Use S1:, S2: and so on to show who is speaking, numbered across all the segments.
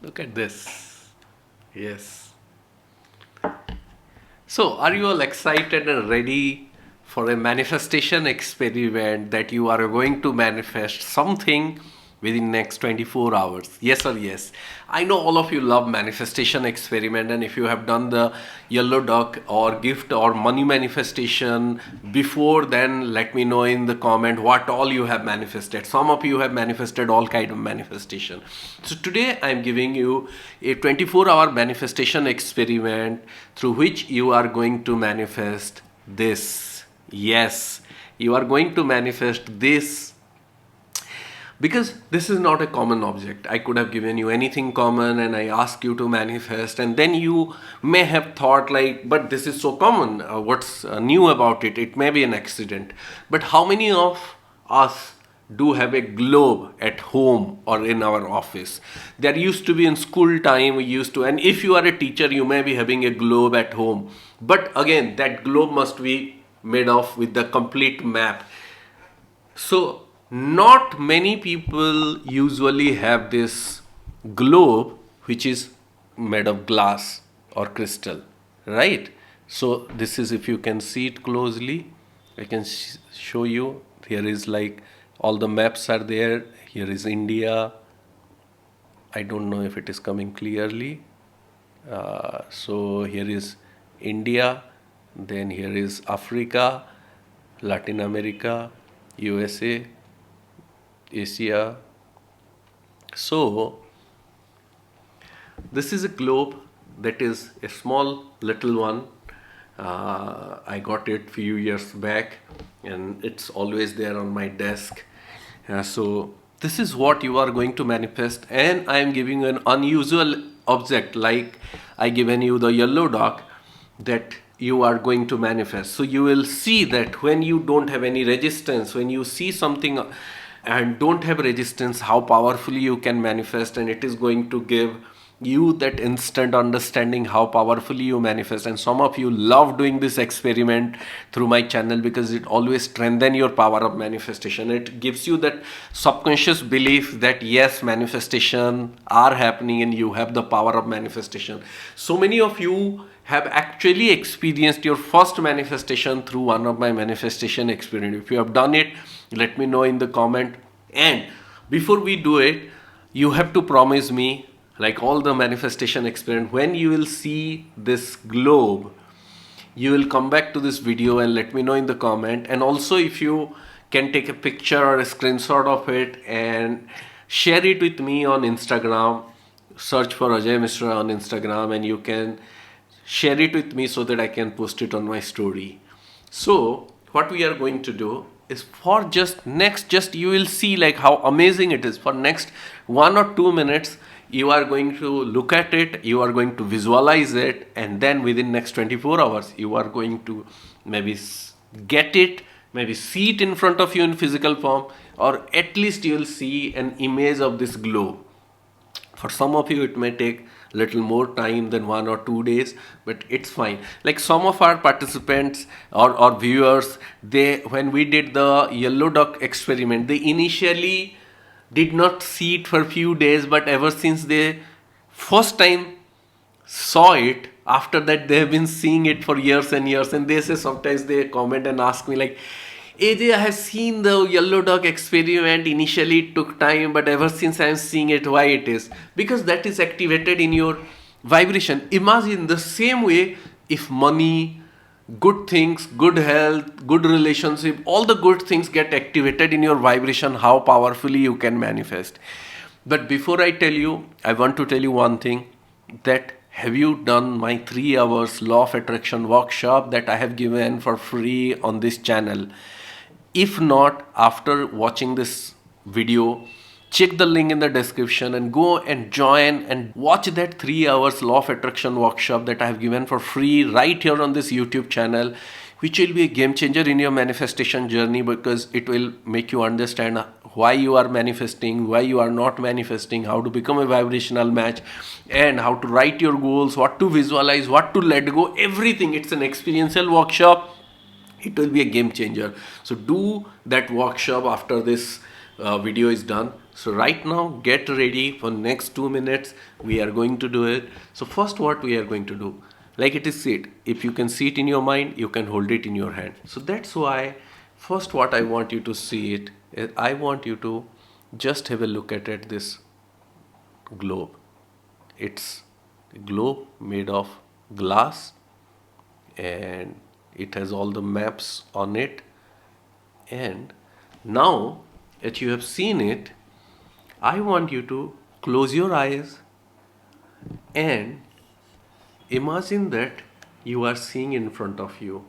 S1: Look at this. Yes. So, are you all excited and ready for a manifestation experiment that you are going to manifest something within next 24 hours? Yes or yes? I know all of you love manifestation experiment, and if you have done the yellow duck or gift or money manifestation before, then let me know in the comment what all you have manifested. Some of you have manifested all kind of manifestation. So today I am giving you a 24-hour manifestation experiment through which you are going to manifest this. Yes, you are going to manifest this, because this is not a common object. I could have given you anything common and I ask you to manifest, and then you may have thought like, but this is so common, what's new about it? It may be an accident. But how many of us do have a globe at home or in our office? There used to be in school time, we used to, and if you are a teacher, you may be having a globe at home. But again, that globe must be made of with the complete map. So, not many people usually have this globe which is made of glass or crystal, right? So, this is, if you can see it closely, I can show you. Here is like all the maps are there. Here is India. I don't know if it is coming clearly. So, here is India, then here is Africa, Latin America, USA, Asia. So, this is a globe that is a small little one. I got it few years back and it's always there on my desk. So, this is what you are going to manifest, and I am giving you an unusual object like I given you the yellow dog that you are going to manifest. So you will see that when you don't have any resistance, when you see something and don't have resistance, how powerfully you can manifest, and it is going to give you that instant understanding how powerfully you manifest. And some of you love doing this experiment through my channel because it always strengthens your power of manifestation. It gives you that subconscious belief that yes, manifestation are happening and you have the power of manifestation. So many of you have actually experienced your first manifestation through one of my manifestation experiment. If you have done it, let me know in the comment. And before we do it, you have to promise me, like all the manifestation experiment, when you will see this globe, you will come back to this video and let me know in the comment. And also, if you can take a picture or a screenshot of it and share it with me on Instagram, search for Ajay Mishra on Instagram, and you can share it with me so that I can post it on my story. So what we are going to do is, for just you will see like how amazing it is. For next 1 or 2 minutes, you are going to look at it, you are going to visualize it, and then within next 24 hours you are going to maybe get it, maybe see it in front of you in physical form, or at least you will see an image of this globe. For some of you it may take little more time than 1 or 2 days, but it's fine. Like some of our participants or viewers, they, when we did the yellow duck experiment, they initially did not see it for a few days, but ever since they first time saw it, after that they have been seeing it for years and years. And they say, sometimes they comment and ask me like, AJ, I have seen the yellow dog experiment. Initially it took time, but ever since I am seeing it. Why it is? Because that is activated in your vibration. Imagine the same way, if money, good things, good health, good relationship, all the good things get activated in your vibration, how powerfully you can manifest. But before I tell you, I want to tell you one thing, that have you done my 3 hours law of attraction workshop that I have given for free on this channel? If not, after watching this video, check the link in the description and go and join and watch that 3 hours law of attraction workshop that I have given for free right here on this YouTube channel, which will be a game changer in your manifestation journey, because it will make you understand why you are manifesting, why you are not manifesting, how to become a vibrational match, and how to write your goals, what to visualize, what to let go, everything. It's an experiential workshop. It will be a game changer. So do that workshop after this video is done. So right now, get ready for next 2 minutes. We are going to do it. So first, what we are going to do, like it is said, if you can see it in your mind, you can hold it in your hand. So that's why first, what I want you to see it, I want you to just have a look at this globe. It's a globe made of glass, and it has all the maps on it. And now that you have seen it, I want you to close your eyes and imagine that you are seeing in front of you.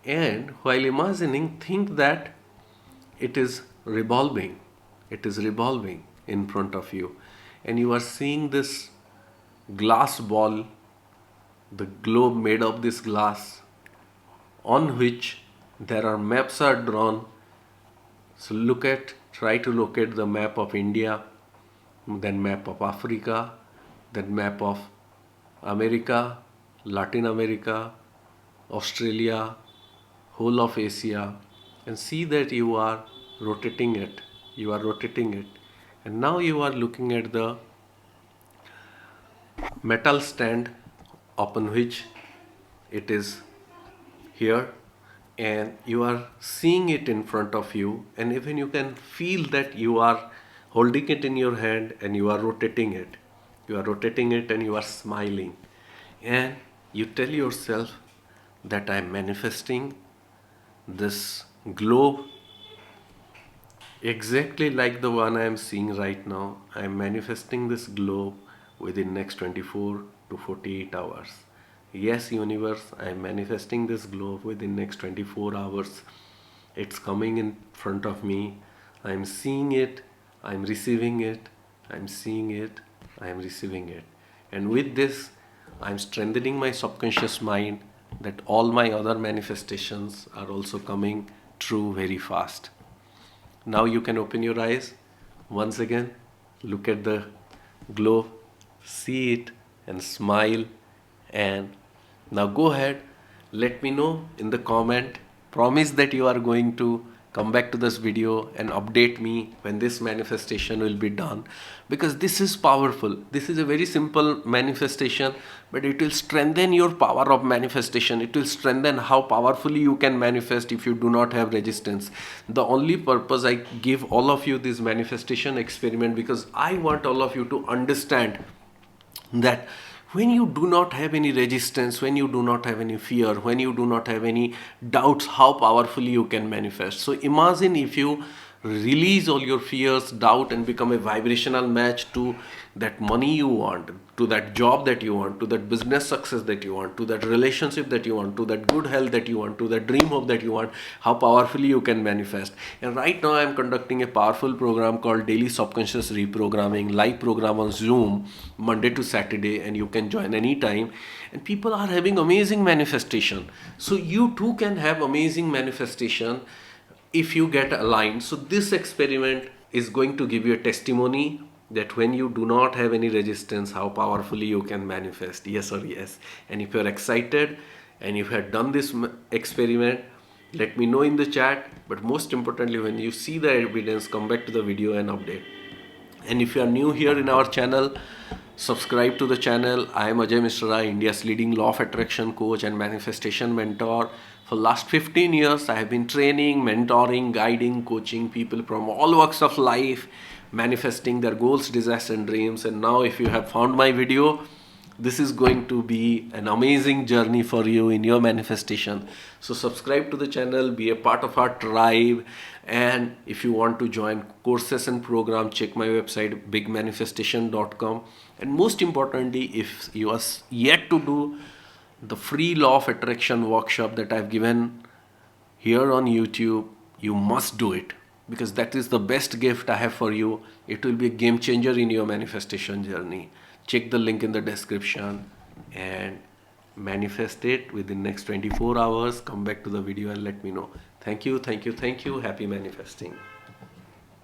S1: And while imagining, think that it is revolving. It is revolving in front of you. And you are seeing this glass ball, the globe made of this glass, on which there are maps are drawn. So try to locate the map of India, then map of Africa, then map of America, Latin America, Australia, whole of Asia, and see that you are rotating it. You are rotating it. And now you are looking at the metal stand upon which it is here, and you are seeing it in front of you, and even you can feel that you are holding it in your hand and you are rotating it. You are rotating it and you are smiling, and you tell yourself that I am manifesting this globe exactly like the one I am seeing right now. I am manifesting this globe within next 24 to 48 hours. Yes, universe, I am manifesting this globe within next 24 hours. It's coming in front of me. I am seeing it. I am receiving it. I am seeing it. I am receiving it. And with this, I am strengthening my subconscious mind that all my other manifestations are also coming true very fast. Now you can open your eyes once again, look at the globe, see it, and smile. And now go ahead, let me know in the comment. Promise that you are going to come back to this video and update me when this manifestation will be done, because this is powerful. This is a very simple manifestation, but it will strengthen your power of manifestation. It will strengthen how powerfully you can manifest if you do not have resistance. The only purpose I give all of you this manifestation experiment, because I want all of you to understand that when you do not have any resistance, when you do not have any fear, when you do not have any doubts, how powerfully you can manifest. So imagine if you release all your fears, doubt, and become a vibrational match to that money you want, to that job that you want, to that business success that you want, to that relationship that you want, to that good health that you want, to that dream hope that you want, how powerfully you can manifest. And right now I am conducting a powerful program called Daily Subconscious Reprogramming, live program on Zoom, Monday to Saturday, and you can join anytime. And people are having amazing manifestation. So you too can have amazing manifestation if you get aligned. So this experiment is going to give you a testimony that when you do not have any resistance, how powerfully you can manifest. Yes or yes. And if you're excited and if you have done this experiment, let me know in the chat. But most importantly, when you see the evidence, come back to the video and update. And if you are new here in our channel, subscribe to the channel. I am Ajay Mishra, India's leading law of attraction coach and manifestation mentor. For last 15 years, I have been training, mentoring, guiding, coaching people from all walks of life, manifesting their goals, desires, and dreams. And now if you have found my video, this is going to be an amazing journey for you in your manifestation. So subscribe to the channel, be a part of our tribe. And if you want to join courses and program, check my website bigmanifestation.com. And most importantly, if you are yet to do the free law of attraction workshop that I've given here on YouTube, you must do it, because that is the best gift I have for you. It will be a game changer in your manifestation journey. Check the link in the description and manifest it within next 24 hours. Come back to the video and let me know. Thank you, thank you, thank you. Happy manifesting.